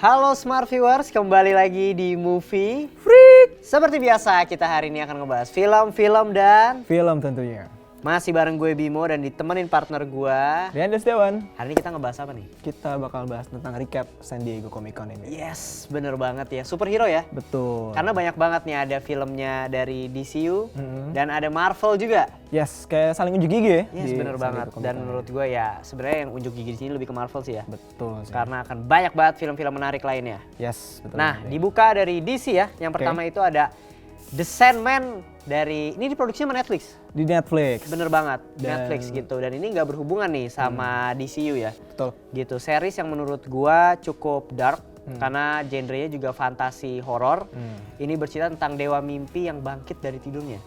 Halo Smart Viewers, kembali lagi di Movie Freak. Seperti biasa, kita hari ini akan ngebahas film-film dan film tentunya. masih bareng gue Bimo dan ditemenin partner gue. Dan Dewan. Hari ini kita ngebahas apa nih? Kita bakal bahas tentang recap San Diego Comic Con ini. Yes, bener banget ya. Superhero ya? Betul. Karena banyak banget nih ada filmnya dari DCU dan ada Marvel juga. Yes, kayak saling unjuk gigi ya. Yes, di bener San banget. Diego Comic Dan Con menurut gue ya sebenarnya yang unjuk gigi di sini lebih ke Marvel sih ya. Betul sih. Karena akan banyak banget film-film menarik lainnya. Yes, betul. Nah, banget. dibuka dari DC ya. Yang pertama itu ada The Sandman dari, ini diproduksi sama Netflix. Di Netflix. Bener banget, Dan- Netflix gitu. Dan ini nggak berhubungan nih sama DCU ya. Betul. Gitu, series yang menurut gua cukup dark. Karena genrenya juga fantasi horor. Ini bercerita tentang dewa mimpi yang bangkit dari tidurnya.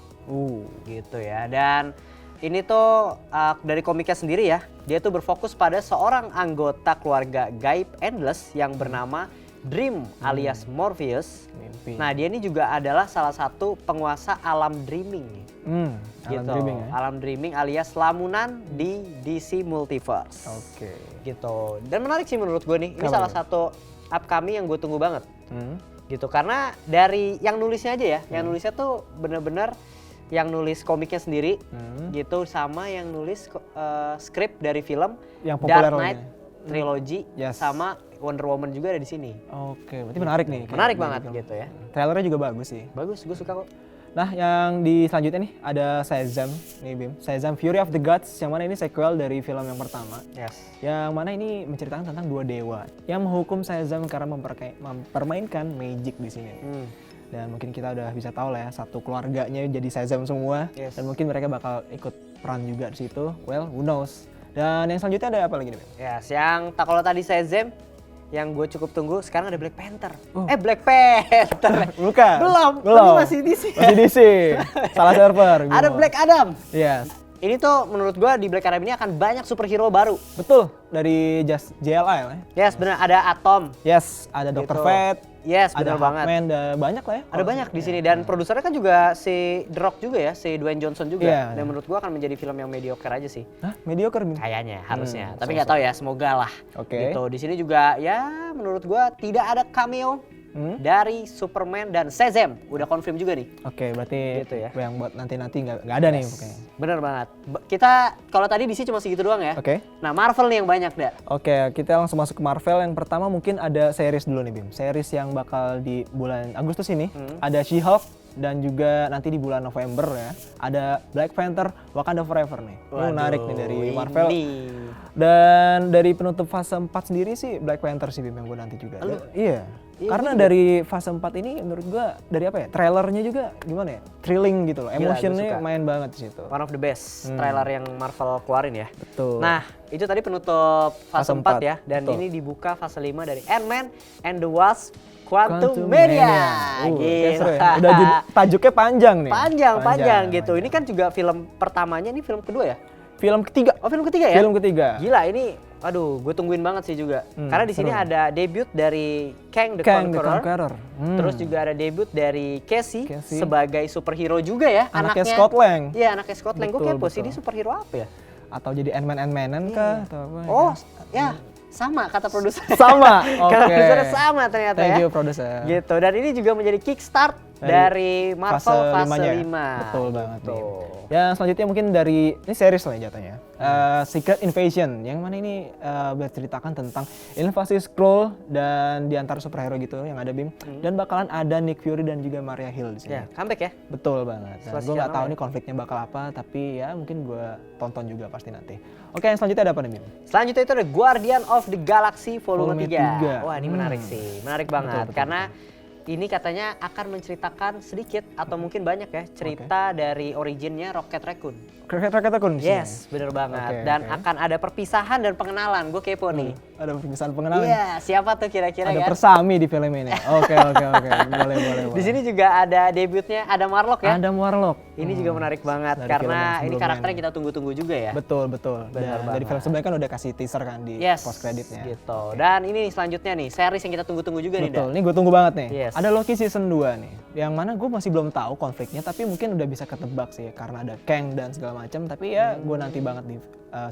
Gitu ya. Dan ini tuh dari komiknya sendiri ya. Dia tuh berfokus pada seorang anggota keluarga gaib Endless yang bernama Dream alias Morpheus. Mimpi. Nah, dia ini juga adalah salah satu penguasa alam dreaming. Alam Gitu. dreaming ya. Alam dreaming alias lamunan di DC Multiverse. Oke. Gitu. Dan menarik sih menurut gue nih. Ini Kenapa salah nih? satu upcoming yang gue tunggu banget. Hmm. Gitu. Karena dari yang nulisnya aja ya. Yang nulisnya tuh bener-bener yang nulis komiknya sendiri. Gitu. Sama yang nulis skrip dari film Yang populer Dark Knight lainnya. Trilogy Yes. sama Wonder Woman juga ada di sini. Oke, berarti menarik nih. Menarik kayak banget film. gitu ya. Trailernya juga bagus sih. Bagus, gue suka kok. Nah, yang di selanjutnya nih ada Shazam nih Bim. Shazam Fury of the Gods yang mana ini sequel dari film yang pertama. Yes. Yang mana ini menceritakan tentang dua dewa yang menghukum Shazam karena mempermainkan magic di sini. Dan mungkin kita udah bisa tahu lah ya, satu keluarganya jadi Shazam semua. Yes. Dan mungkin mereka bakal ikut peran juga di situ. Well, who knows. Dan yang selanjutnya ada apa lagi nih Bim? Yes, yang kalau tadi Shazam yang gue cukup tunggu, sekarang ada Black Panther. Oh. Black Panther. Bukan. Belum. Masih DC. Masih DC. Salah server. Ada Bimo. Black Adam. Yes. Ini tuh menurut gue di Black Adam ini akan banyak superhero baru. Betul. Dari Just JLI lah ya. Yes, benar, ada Atom. Yes, ada Dr. Gitu. Fate. Yes, Ada benar banget. Hawkman, ada banyak lah ya. Ada banyak di sini dan produsernya kan juga si The Rock juga ya, si Dwayne Johnson juga. Iya. Dan menurut gua akan menjadi film yang mediocre aja sih. Hah? Mediocre Bim? Kayaknya, harusnya. Tapi nggak tahu ya, semoga lah. Oke. Gitu. Di sini juga ya menurut gua tidak ada cameo dari Superman dan Shazam. Udah confirm juga nih. Oke, berarti Gitu ya. yang buat nanti-nanti nggak ada nih pokoknya. Bener banget. Kita kalau tadi DC cuma segitu doang ya. Oke. Nah, Marvel nih yang banyak dah. Oke, kita langsung masuk ke Marvel. Yang pertama mungkin ada series dulu nih Bim. Series yang bakal di bulan Agustus ini. Ada She-Hulk dan juga nanti di bulan November ya. Ada Black Panther, Wakanda Forever nih. Ini menarik nih dari Marvel. Dan dari penutup fase 4 sendiri sih Black Panther sih Bim yang gue nanti juga. Iya. Iya, Karena dari fase 4 ini menurut gue dari apa ya? Trailernya juga gimana ya? Thrilling gitu loh. Gila, Emotionnya gua suka. main banget di situ. One of the best trailer yang Marvel keluarin ya. Betul. Nah, itu tadi penutup fase Fase 4 4, ya. Dan betul. ini dibuka fase 5 dari Ant-Man and the Wasp Quantumania. Kayak seru ya. Udah tajuknya panjang nih. Panjang gitu. Ini kan juga film pertamanya, ini film kedua ya? Film ketiga. Oh, film ketiga ya? Film ketiga. Gila, ini aduh, gue tungguin banget sih juga. Karena di sini seru. ada debut dari Kang the Kang the Conqueror. Conqueror. Terus juga ada debut dari Casey Casey. sebagai superhero juga ya. Anaknya Scott Lang. Iya, anaknya Scott Lang. Gue Betul, kepo sih, betul. ini superhero apa ya? Atau jadi Ant-Man kah? Atau apa? Oh, ya sama kata produser. Sama. Oke. Kata produser sama ternyata Thank ya. you produser. Gitu. Dan ini juga menjadi kickstart dari Marvel fase 5. 5-nya. Betul banget nih. Yang selanjutnya mungkin dari ini series lah ya jatuhnya. Secret Invasion yang mana ini berceritakan tentang invasi Skrull dan di antara superhero gitu yang ada Bim. Dan bakalan ada Nick Fury dan juga Maria Hill di sini. Ya, comeback ya. Betul banget. Setelah Gue nggak sekian tahu lama nih konfliknya bakal apa, tapi ya mungkin gue tonton juga pasti nanti. Oke, yang selanjutnya ada apa nih Bim? Selanjutnya itu ada Guardian of the Galaxy Volume Volume 3. 3. Wah, ini menarik sih. Menarik banget betul, karena ini katanya akan menceritakan sedikit atau mungkin banyak ya cerita dari originnya Rocket Raccoon. Rocket Raccoon di sini? Yes, bener banget. Oke, Dan oke. akan ada perpisahan dan pengenalan. Gue kepo nih. Ada perpisahan pengenalan. Iya, siapa tuh kira-kira Ada kan? persami di film ini. Oke. Boleh. Di sini juga ada debutnya Adam Warlock ya. Adam Warlock. Ini juga menarik banget Dari film yang karena ini sebelumnya karakter yang nih. kita tunggu-tunggu juga ya. Betul. Benar Dan dari banget. film sebelumnya kan udah kasih teaser kan di Yes, post creditnya. gitu. Dan ini nih selanjutnya nih, series yang kita tunggu-tunggu juga nih, Betul. Dan. Ini gue tunggu banget nih. Yes. Ada Loki season 2 nih. Yang mana gue masih belum tahu konfliknya, tapi mungkin udah bisa ketebak sih karena ada Kang dan segala macam. Tapi ya gue nanti banget di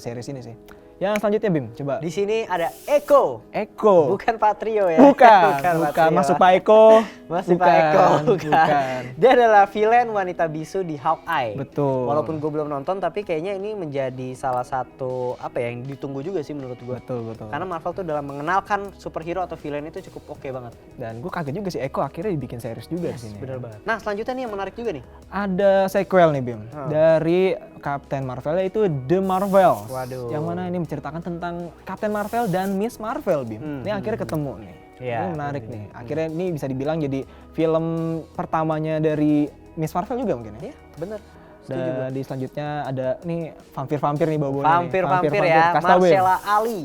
series ini sih. Yang selanjutnya Bim, coba. Di sini ada Eko. Eko. Bukan Patrio ya. Bukan Patrio. masuk Pak Eko. Masih Pak Eko, bukan. Dia adalah villain wanita bisu di Hawkeye. Betul. Walaupun gue belum nonton, tapi kayaknya ini menjadi salah satu apa ya yang ditunggu juga sih menurut gue. Betul. Karena Marvel tuh dalam mengenalkan superhero atau villain itu cukup oke banget. Dan gue kaget juga sih Eko akhirnya dibikin series juga di sini. Bener banget. Nah selanjutnya nih yang menarik juga nih. Ada sequel nih Bim dari Captain Marvel, yaitu The Marvels. Waduh. Yang mana ini menceritakan tentang Captain Marvel dan Miss Marvel Bim. Ini akhirnya ketemu nih. Iya, Ini menarik nih. Akhirnya ini bisa dibilang jadi film pertamanya dari Miss Marvel juga mungkin ya. Iya bener. Dan di selanjutnya ada nih vampir-vampir nih bau-baunya. Vampir ya, Kasih tau, Bim. Marcella Ali.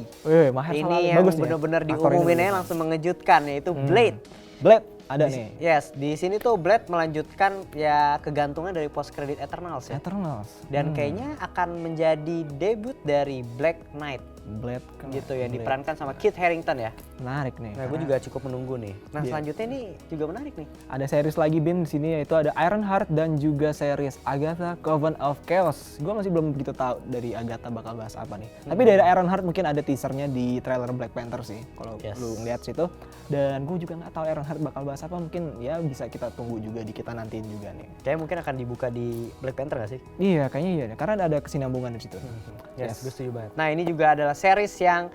Maher Ini Salali. yang Bagus nih ya. bener-bener Aktor diumumin Indonesia. aja langsung mengejutkan, yaitu Blade. Blade ada nih. Yes, di sini tuh Blade melanjutkan ya kegantungan dari post credit Eternals ya. Eternals. Dan kayaknya akan menjadi debut dari Black Knight Blade gitu yang diperankan sama Kit Harington ya. Menarik nih. Nah, gue juga cukup menunggu nih. Nah, selanjutnya ini juga menarik nih. Ada series lagi Bim di sini, yaitu ada Ironheart dan juga series Agatha Coven of Chaos. Gue masih belum begitu tahu dari Agatha bakal bahas apa nih. Tapi dari Ironheart mungkin ada teasernya di trailer Black Panther sih, kalau lu ngeliat situ. Dan gue juga nggak tahu Ironheart bakal bahas apa, mungkin ya bisa kita tunggu juga, kita nantiin juga nih. Kayaknya mungkin akan dibuka di Black Panther nggak sih? Iya, kayaknya iya, karena ada kesinambungan di situ. Yes, gue setuju banget. Nah, ini juga adalah series yang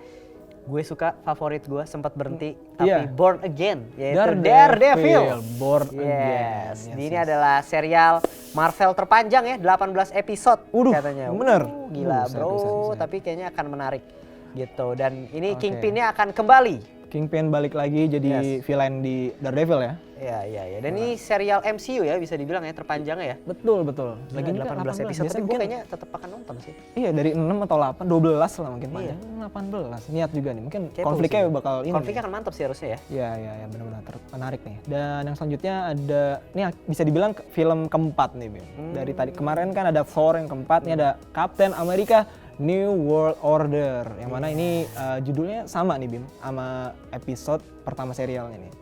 gue suka, favorit gue, sempat berhenti tapi Born Again, yaitu Daredevil. Born Again. Yes. Ini adalah serial Marvel terpanjang ya, 18 episode katanya. Bener. Gila bro, tapi kayaknya akan menarik gitu. Dan ini Kingpin-nya akan kembali. Kingpin balik lagi jadi villain di Daredevil ya. Iya. Dan ini serial MCU ya, bisa dibilang ya, terpanjang ya. Betul. Lagi 18 episode, tapi gue kayaknya tetap akan nonton sih. Iya, dari 6 atau 8, 12 lah mungkin panjang. 18, niat juga nih. Mungkin konfliknya bakal ini. Konfliknya akan mantap sih harusnya ya. Iya, benar-benar menarik nih. Dan yang selanjutnya ada, ini bisa dibilang film keempat nih Bim. Dari tadi kemarin kan ada Thor yang keempat, ini ada Captain America New World Order. Yang mana ini judulnya sama nih Bim, sama episode pertama serialnya nih.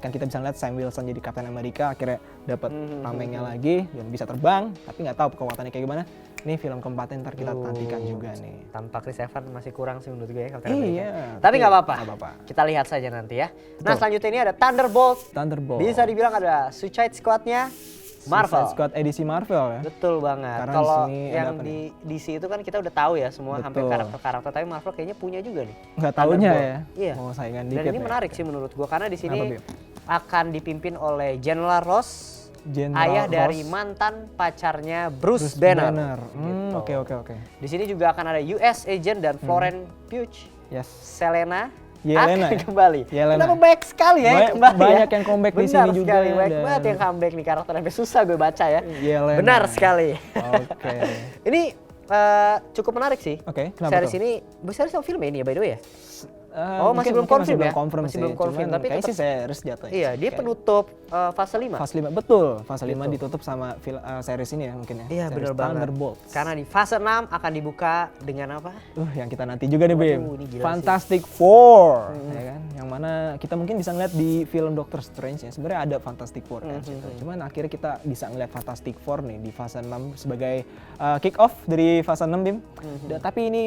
Kan kita bisa lihat Sam Wilson jadi Captain America, akhirnya dapat tamengnya lagi dan bisa terbang, tapi nggak tahu kekuatannya kayak gimana. Ini film keempatnya ntar kita nantikan juga nih. Tanpa Chris Evans masih kurang sih menurut gue ya Captain America. Iya. Tapi nggak apa-apa. Kita lihat saja nanti ya. Nah selanjutnya ini ada Thunderbolt. Bisa dibilang ada Suicide Squad-nya Marvel. Suicide Squad edisi Marvel ya. Betul banget. Karena kalau di sini yang di DC itu kan kita udah tahu ya semua hampir karakter-karakter, tapi Marvel kayaknya punya juga nih. Nggak taunya ya. Iya. Mau saingan Dan dikit. ini menarik sih menurut gua karena di sini Kenapa, Bim? akan dipimpin oleh General Ross, ayah dari mantan pacarnya Bruce Banner. Oke. Di sini juga akan ada US Agent dan Florence Pugh. Yes. Selena Yelena akan kembali. Yelena. Kenapa banyak sekali ya yang kembali banyak ya? yang comeback di Benar sini juga. sekali, banyak banget yang comeback nih, karakter sampai susah gue baca ya. Yelena. Benar sekali. Oke. Ini cukup menarik sih. Oke, kenapa series tuh? ini, series sama film ini ya by the way ya? Masih belum confirm ya? confirm Masih sih. belum confirm, Cuman tapi kayaknya tetap- sih series jatuhnya. Iya, dia penutup fase 5. Fase 5, betul. Fase 5 Gitu. ditutup sama series ini ya mungkin ya. Iya Series benar banget. Thunderbolt. Karena di fase 6 akan dibuka dengan apa? Yang kita nanti juga nih Bim. ini gila Fantastic Four, ya kan? Yang mana kita mungkin bisa ngeliat di film Doctor Strange ya. Sebenarnya ada Fantastic Four kan. Cuman akhirnya kita bisa ngeliat Fantastic Four nih di fase 6 sebagai kick off dari fase 6 Bim. Tapi ini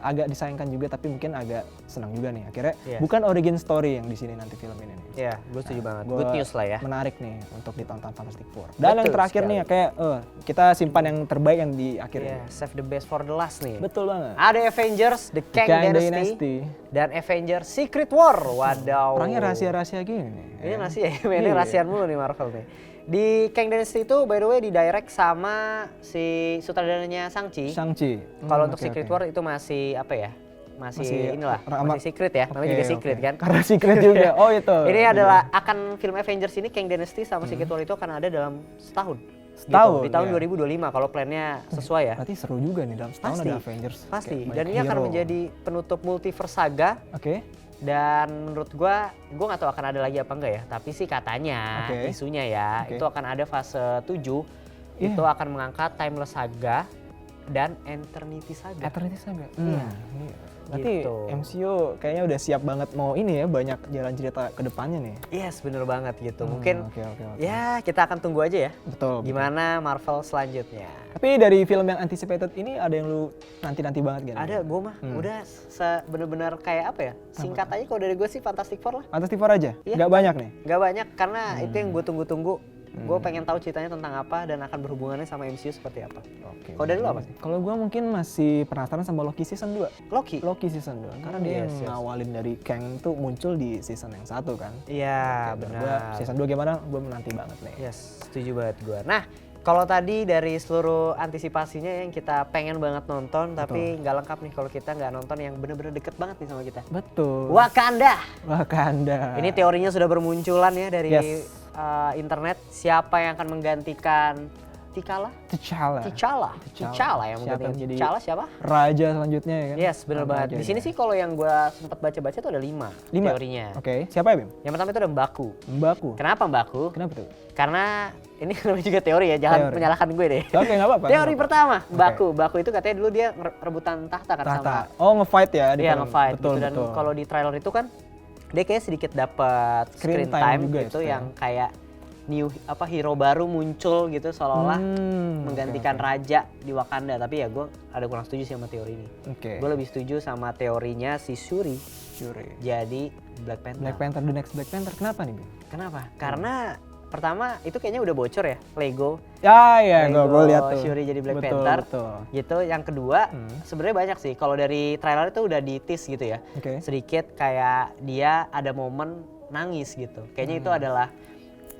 agak disayangkan juga, tapi mungkin agak senang juga nih. Akhirnya bukan origin story yang di sini nanti film ini nih. Iya, gue setuju banget. Gua Good news lah ya. Menarik nih untuk ditonton Fantastic Four. Dan yang Betul terakhir nih kayak kita simpan yang terbaik yang di akhir Iya, ini. save the best for the last nih. Betul banget. Ada Avengers, The Kang Dynasty, dan Avengers Secret War. Wadaw. Perangnya rahasia-rahasia gini nih. Ini rahasia ya, ini rahasiaan mulu nih Marvel nih. Di Kang Dynasty itu by the way di direct sama si sutradaranya Shang-Chi. Kalau untuk Secret War itu masih apa ya? Masih secret ya, namanya juga secret kan. Karena secret juga. Oh itu. Ini adalah akan film Avengers ini Kang Dynasty sama Secret War itu akan ada dalam setahun. Setahun, Gitu, di tahun ya. 2025 kalau plannya sesuai ya. Berarti seru juga nih dalam setahun Pasti, ada Avengers. pasti. Kayak Dan banyak ini akan hero. menjadi penutup multiverse saga. Oke. Dan menurut gua nggak tahu akan ada lagi apa enggak ya. Tapi sih katanya isunya ya itu akan ada fase 7 itu akan mengangkat Timeless Saga dan Eternity Saga. Eternity Saga. Iya. Berarti Gitu. MCU kayaknya udah siap banget mau ini ya, banyak jalan cerita ke depannya nih. Yes, bener banget gitu. Mungkin Oke. ya kita akan tunggu aja ya. Betul. Gimana Marvel selanjutnya. Tapi dari film yang anticipated ini ada yang lu nanti-nanti banget gak? Ada, gue mah udah bener-bener kayak apa ya? Singkat aja kalau dari gue sih Fantastic Four lah. Fantastic Four aja? Iya. Nggak banyak nih? Gak banyak karena itu yang gue tunggu-tunggu. Gue pengen tahu ceritanya tentang apa dan akan berhubungannya sama MCU seperti apa. Oke. Kalau dari lu apa sih? Kalau gua mungkin masih penasaran sama Loki season 2. Loki? Loki season 2. Karena dia Yes, yang ngawalin dari Kang tuh muncul di season yang 1 kan. Iya, Gua benar. season 2 gimana? Gua menanti banget nih. Yes, setuju banget gue. Nah, kalau tadi dari seluruh antisipasinya yang kita pengen banget nonton, tapi nggak lengkap nih kalau kita nggak nonton yang bener-bener deket banget nih sama kita. Betul. Wakanda. Wakanda. Ini teorinya sudah bermunculan ya dari Yes. internet. Siapa yang akan menggantikan T'Challa? T'Challa yang Siapa menggantikan jadi T'Challa siapa? raja selanjutnya ya kan? Yes, bener banget. Di sini sih kalau yang gue sempat baca-baca tuh ada 5 teorinya. Oke. Siapa ya, Bim? Yang pertama itu ada Mbaku. Mbaku. Kenapa Mbaku? Kenapa tuh? Karena ini namanya juga teori ya, jangan Teori. menyalahkan gue deh. Oke, nggak apa-apa. Teori pertama, Oke. Mbaku itu katanya dulu dia rebutan tahta kan sama. Tahta. Oh, nge-fight ya di Iya, film. nge-fight Betul, gitu. Dan betul. kalau di trailer itu kan dia kayak sedikit dapat Screen screen time time juga gitu ya, yang kayak hero baru muncul gitu seolah-olah menggantikan oke. raja di Wakanda. Tapi ya gue ada kurang setuju sih sama teori ini. Oke. Gue lebih setuju sama teorinya si Shuri Shuri. jadi Black Panther. Black Panther, the next Black Panther. Kenapa nih, Bim? Kenapa? Karena pertama itu kayaknya udah bocor ya, Lego. Ya, gue Lego lihat tuh. Shuri jadi Black Betul, Panther. betul. Gitu. Yang kedua, sebenarnya banyak sih. Kalau dari trailer itu udah di-tease gitu ya. Oke. Sedikit kayak dia ada momen nangis gitu. Kayaknya itu adalah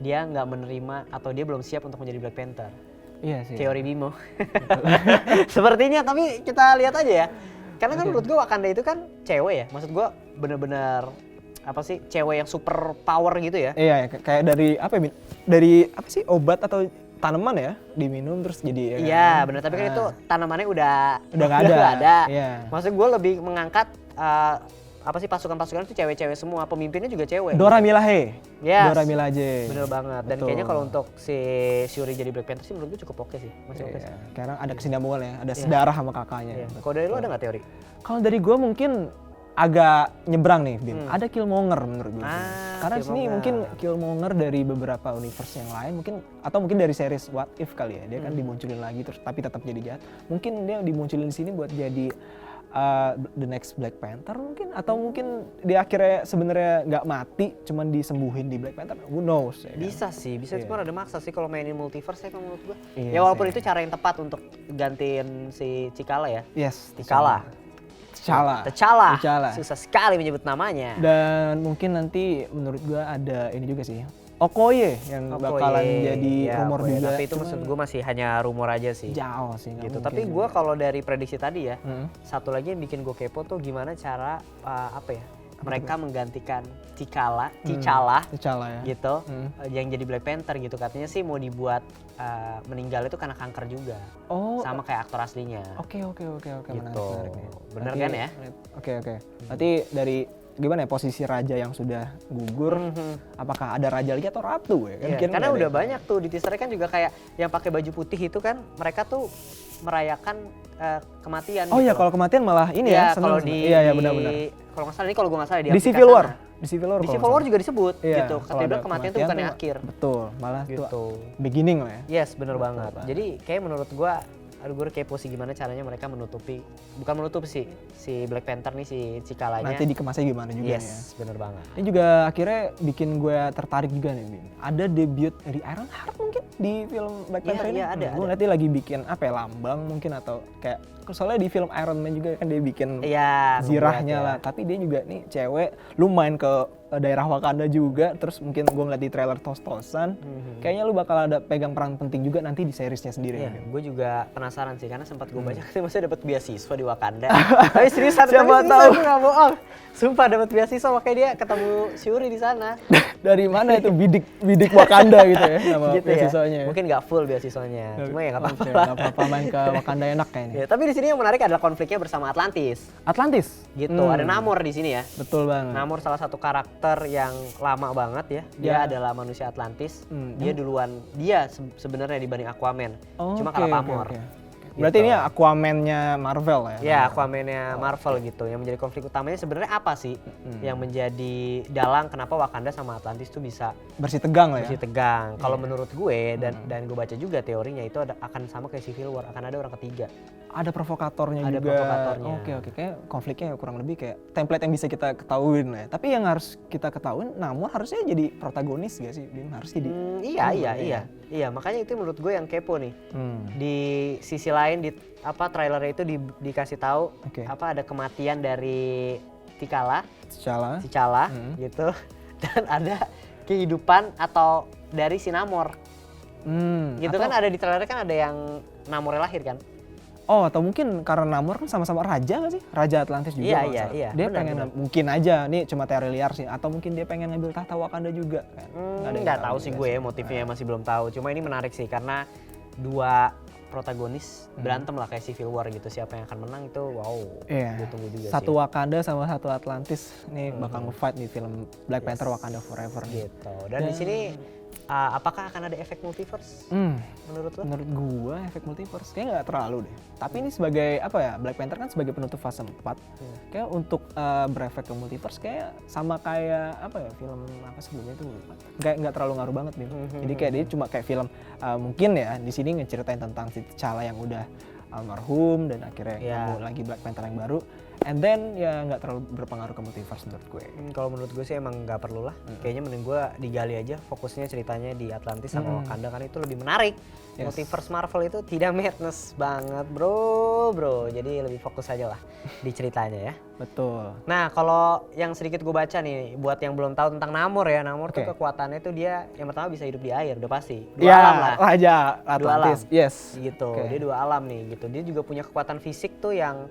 dia nggak menerima atau dia belum siap untuk menjadi Black Panther. Iya sih. Teori Bimo. Sepertinya, tapi kita lihat aja ya. Karena kan menurut gue Wakanda itu kan cewek ya. Maksud gue bener-bener apa sih, cewek yang super power gitu ya. Iya, kayak dari apa ya, Bin? Dari apa sih, obat atau tanaman ya, diminum terus jadi ya kan? Iya benar, tapi kan itu tanamannya udah nggak ada. nggak ada. Iya. Maksud gue lebih mengangkat apa sih, pasukan-pasukan itu cewek-cewek semua, pemimpinnya juga cewek. Dora Milaje. Yes. Dora Milaje. Bener banget. Dan Betul. kayaknya kalau untuk si Shuri jadi Black Panther sih menurut gue cukup oke sih. Masih oke sih. Iya. Sekarang ada kesinambungan ya, ada sedarah sama kakaknya. Iya. Kalau dari lu ada nggak teori? Kalau dari gue mungkin agak nyebrang nih, Bim. Ada Killmonger menurut gue. Karena sini Killmonger. mungkin Killmonger dari beberapa universe yang lain mungkin, atau mungkin dari series What If kali ya. Dia kan dimunculin lagi terus tapi tetap jadi jahat. Mungkin dia dimunculin di sini buat jadi the next Black Panther mungkin, atau mungkin di akhirnya sebenarnya nggak mati, cuman disembuhin di Black Panther. Who knows? Ya kan? Bisa sih, bisa Iya. cuma ada maksa sih kalau mainin multiverse ya kalau menurut gue. Iya Ya walaupun sih. itu cara yang tepat untuk gantiin si T'Challa ya. Yes, T'Challa. T'Challa. Susah sekali menyebut namanya. Dan mungkin nanti menurut gua ada ini juga sih, Okoye yang bakalan jadi rumor Okoye. juga. Tapi itu maksud gue masih hanya rumor aja sih. Jauh sih. nggak Gitu. mungkin Tapi gue kalau dari prediksi tadi ya, Hmm. satu lagi yang bikin gue kepo tuh gimana cara apa ya? Mereka menggantikan T'Challa T'Challa ya. gitu, yang jadi Black Panther gitu. Katanya sih mau dibuat meninggal itu karena kanker juga, Oh, sama kayak aktor aslinya. oke. Gitu. Menarik nih. Bener Berarti- kan ya? Oke. Berarti dari gimana ya posisi raja yang sudah gugur, apakah ada raja lagi atau ratu ya? Kan Iya, mungkin karena nggak ada udah yang- banyak tuh di teaser kan juga kayak yang pakai baju putih itu kan mereka tuh merayakan kematian. Oh gitu iya, loh. kalau kematian malah ini Iya, ya, seneng. kalau di Iya benar-benar. kalau nggak salah ini, kalau gue nggak salah Di Afrika Civil War. sana. Di Civil War. Di kalau Civil War nggak juga disebut salah. Iya, gitu. kalau Katanya ada kematian tuh bukan yang akhir. Betul, malah Gitu. itu beginning lah ya. Yes, bener banget. Jadi kayak menurut gue kepo sih gimana caranya mereka bukan menutupi sih si Black Panther nih, si T'Challanya. Nanti dikemasnya gimana juga ya. Yes, bener banget. Ini juga akhirnya bikin gue tertarik juga nih, Bim. Ada debut dari Ironheart mungkin di film Black Panther ini. Iya, ada. Gue nanti lagi bikin apa ya, lambang mungkin, atau kayak soalnya di film Iron Man juga kan dia bikin Iya, zirahnya membuat lah. Tapi dia juga nih cewek, lu main ke daerah Wakanda juga, terus mungkin gue ngeliat di trailer tos-tosan, kayaknya lu bakal ada pegang peran penting juga nanti di seriesnya sendiri. Iya, ya, Bim. gue juga penasaran sih karena sempat gue baca katanya masih dapat beasiswa di Wakanda. Tapi seriusan, Siapa tapi tahu. gue nggak bohong. Sumpah dapat beasiswa, makanya dia ketemu Shuri di sana. Dari mana itu bidik Wakanda gitu ya nama Gitu ya. beasiswanya ya. Mungkin nggak full beasiswanya, cuma ya nggak apa-apa. Oke, nggak apa-apa, main ke Wakanda enak kayaknya. Ya, tapi di sini yang menarik adalah konfliknya bersama Atlantis. Atlantis. Gitu, ada Namor di sini ya. Betul banget. Namor salah satu karakter yang lama banget ya. Dia Ya. adalah manusia Atlantis. Dia duluan, sebenarnya dibanding Aquaman. Oh, Cuma oke, kalah oke, pamor. oke. Berarti gitu. ini Aquaman-nya Marvel ya? Ya, Aquaman-nya Marvel gitu. Yang menjadi konflik utamanya sebenarnya apa sih? Yang menjadi dalang kenapa Wakanda sama Atlantis tuh bisa Bersih tegang lah ya? bersih tegang. Kalau menurut gue dan gue baca juga teorinya itu akan sama kayak Civil War, akan ada orang ketiga. Ada provokatornya Ada juga. provokatornya. Oke, kayak konfliknya kurang lebih kayak template yang bisa kita ketahuin lah ya. Tapi yang harus kita ketahuin, Namor harusnya jadi protagonis gak sih, Bim? Harus jadi. Iya, makanya itu menurut gue yang kepo nih. Di sisi lain di trailernya itu dikasih tahu ada kematian dari T'Challa gitu dan ada kehidupan atau dari si Namor. Gitu kan ada di trailernya kan ada yang Namornya lahir kan? Oh, atau mungkin karena Namor kan sama-sama raja nggak sih? Raja Atlantis juga. Iya. Dia pengen mungkin aja, nih cuma teori liar sih. Atau mungkin dia pengen ngambil tahta Wakanda juga. Kan? Nggak tahu sih gue motifnya masih belum tahu. Cuma ini menarik sih karena dua protagonis berantem lah kayak Civil War gitu. Siapa yang akan menang itu gue tunggu juga sih. Satu Wakanda sama satu Atlantis nih bakal nge-fight di film Black Panther Wakanda Forever nih. Gitu. Dan di sini apakah akan ada efek multiverse? Menurut lo? Menurut gua efek multiverse kayaknya nggak terlalu deh. Tapi ini sebagai Black Panther kan sebagai penutup fase 4. Kayak untuk berefek ke multiverse kayak sama kayak film apa sebelumnya itu kayak nggak terlalu ngaruh banget nih. Jadi kayak dia cuma kayak film mungkin ya di sini ngeceritain tentang si T'Challa yang udah almarhum dan akhirnya ketemu lagi Black Panther yang baru. And then ya nggak terlalu berpengaruh ke multiverse menurut gue. Kalau menurut gue sih emang nggak perlu lah. Kayaknya mending gue digali aja fokusnya ceritanya di Atlantis sama Wakanda kan itu lebih menarik. Multiverse Marvel itu tidak madness banget bro. Jadi lebih fokus aja lah di ceritanya ya. Betul. Nah kalau yang sedikit gue baca nih buat yang belum tahu tentang Namor ya. Namor tuh kekuatannya tuh dia yang pertama bisa hidup di air udah pasti. Dua alam lah. Raja Atlantis. Yes. Gitu. Dia dua alam nih gitu. Dia juga punya kekuatan fisik tuh yang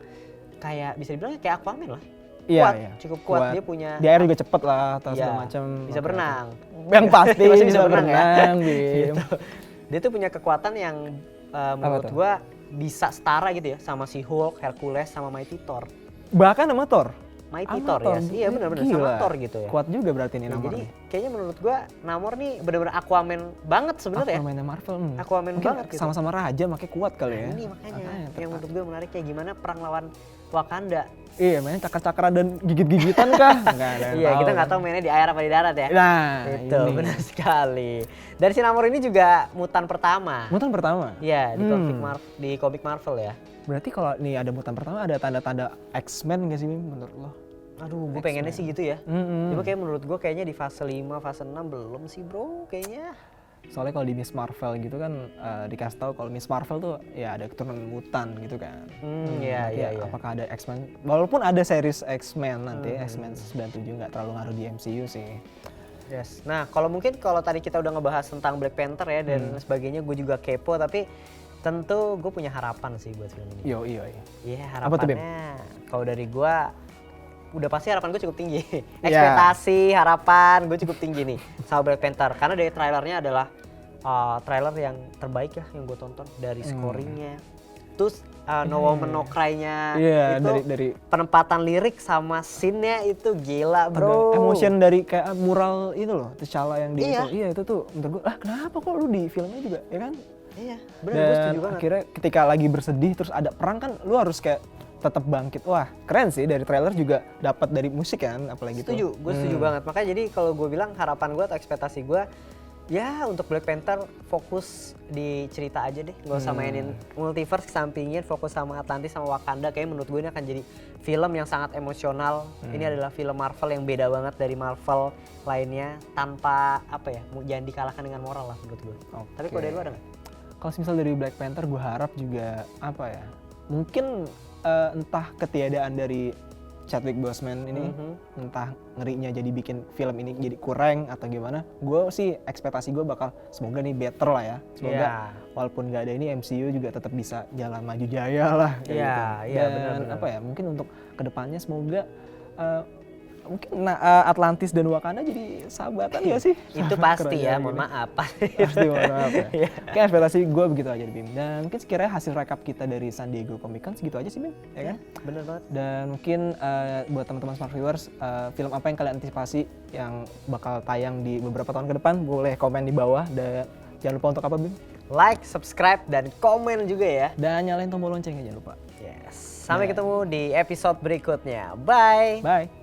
kayak bisa dibilang kayak Aquaman lah. Cukup kuat. Dia punya di air juga cepet lah atau segala macam. Bisa berenang. Yang pasti bisa berenang ya. Gitu. Dia tuh punya kekuatan yang menurut gua bisa setara gitu ya sama si Hulk, Hercules sama Mighty Thor. Bahkan sama Thor. Mighty Thor ya. Iya benar-benar sama Thor gitu ya. Kuat juga berarti nih Namor. Jadi kayaknya menurut gua Namor nih benar-benar Aquaman banget sebenarnya. Aquaman Marvel. Aquaman banget gitu. Sama-sama raja makanya kuat kali ya. Ini makanya yang menurut gua menarik kayak gimana perang lawan Wakanda. Iya, mainnya cakar-cakaran dan gigit-gigitan kah? Iya, kita nggak tahu mainnya di air apa di darat ya. Nah, itu benar sekali. Dari si Namor ini juga mutan pertama. Mutan pertama? Iya, di komik Marvel ya. Berarti kalau nih ada mutan pertama ada tanda-tanda X-Men nggak sih menurut lo? Aduh, gue pengennya sih gitu ya. Cuma kayak menurut gue kayaknya di fase 5, fase 6 belum sih bro kayaknya. Soalnya kalau di Miss Marvel gitu kan dikasih tahu kalau Miss Marvel tuh ya ada keturunan mutan gitu kan. Iya. Apakah ada X-Men? Walaupun ada series X-Men nanti, X-Men 97 nggak terlalu ngaruh di MCU sih. Yes. Nah, kalau tadi kita udah ngebahas tentang Black Panther ya dan sebagainya, gue juga kepo tapi tentu gue punya harapan sih buat film ini. Iya. Iya, harapannya kalau dari gue udah pasti harapan gue cukup tinggi. Ekspektasi, harapan gue cukup tinggi nih sama Black Panther karena dari trailernya adalah trailer yang terbaik ya yang gue tonton dari scoringnya. Terus No Woman No Cry-nya itu dari penempatan lirik sama scene-nya itu gila bro. Emotion dari kayak mural itu loh, T'Challa yang di itu tuh menurut gue, kenapa kok lu di filmnya juga ya kan? Iya, benar gue setuju banget. Akhirnya ketika lagi bersedih terus ada perang kan lu harus kayak tetap bangkit. Wah, keren sih dari trailer juga dapat dari musik kan apalagi itu. Gue setuju banget. Makanya jadi kalau gue bilang harapan gue atau ekspektasi gue ya untuk Black Panther fokus di cerita aja deh, nggak usah mainin multiverse kesampingin, fokus sama Atlantis sama Wakanda. Kayaknya menurut gue ini akan jadi film yang sangat emosional. Ini adalah film Marvel yang beda banget dari Marvel lainnya tanpa jangan dikalahkan dengan moral lah menurut gue. Tapi kalau dari lu ada nggak? Kalau misal dari Black Panther gue harap juga mungkin entah ketiadaan dari Chadwick Boseman ini, entah ngerinya jadi bikin film ini jadi kurang atau gimana. Gue sih ekspektasi gue bakal semoga nih better lah ya. Semoga walaupun nggak ada ini MCU juga tetap bisa jalan maju jaya lah. Iya benar. Mungkin untuk kedepannya semoga mungkin Atlantis dan Wakanda jadi sahabatan ya sih? Itu pasti ya, mohon maaf. Pasti mohon maaf ya. Oke, ekspektasi gue begitu aja Bim. Dan mungkin sekiranya hasil rekap kita dari San Diego Comic Con segitu aja sih Bim, ya kan? Bener banget. Dan mungkin buat teman-teman Smart Viewers, film apa yang kalian antisipasi yang bakal tayang di beberapa tahun ke depan, boleh komen di bawah. Dan jangan lupa untuk apa Bim? like, subscribe, dan komen juga ya. Dan nyalain tombol loncengnya jangan lupa. Yes. Sampai ketemu di episode berikutnya. Bye. Bye.